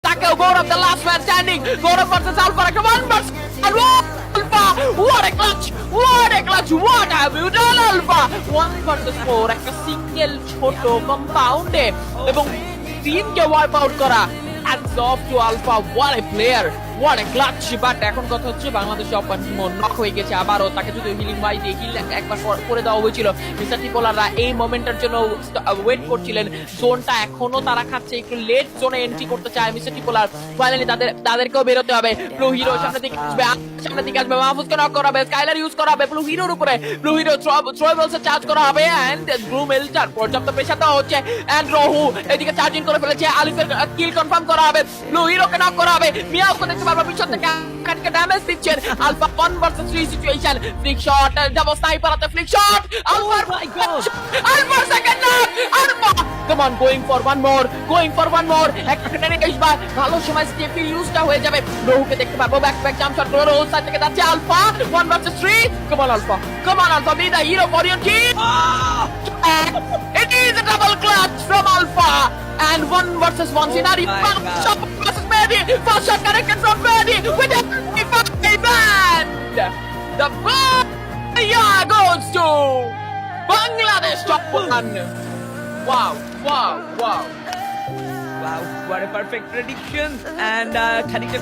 Tackle, Gaurav, the last man standing. Gaurav versus Alpha. Come on, versus Alpha. What a clutch! What a clutch! What have you done, Alpha? 1 versus 4. একটা single ছোট কম্পাউন্ডে এবং টিমকে wipe out করা। Hands off to Alpha. What a player! What a clutch! But এখন কথা হচ্ছে Bangladesh knock হয়ে গেছে আবারও, তাকে যদি হিলিং ভাই দিয়ে হিল একবার করে দেওয়া হয়েছিল। মিস্টার টিপোলাররা এই মোমেন্টের জন্য ওয়েট করছিলেন। জোনটা এখনো তারা খাচ্ছে, একটু লেট জোনে এন্ট্রি করতে চায় মিস্টার টিপোলার। ফাইনালি তাদেরকেও বেরোতে হবে। ব্লু হিরো সামনে দিকে আসবে, মাহফুজকে নক করা হবে, স্কাইলার ইউজ করা হবে ব্লু হিরোর উপরে। ব্লু হিরো থ্রোয়েবলসে চার্জ করা হবে এন্ড ব্লু মেলটার পর্যাপ্ত প্রেসার দেওয়া হচ্ছে এন্ড রহু এদিকে চার্জিং করে ফেলেছে। আলিফের কিল কনফার্ম করা হবে, ব্লু হিরোকে নক করা হবে। মিয়াওকে দেখতে পারবো পিছন থেকে কাটকে ড্যামেজ দিচ্ছেন। Alpha 1 versus 3 situation. Flick shot, double sniper হাতে flick shot. Alpha alpha second knock. Alpha come on, going for one more, going for one more. একটা টেনে আসবার ভালো সময় স্টেপি ইউজটা হয়ে যাবে। রহুকে দেখতে পারবো ব্যাক জাম্প শট করে রহু সাইড থেকে যাচ্ছে। Alpha 1 versus 3। Come on alpha, come on alpha, be the hero for your team. It is a double clutch from Alpha and 1 versus 1 scenario. Versus Mehdi. First shot connected from Mehdi with a 55 band. The fire goes to Bangladesh top 1. Wow, wow, wow. Wow, what a perfect prediction and খানিকটা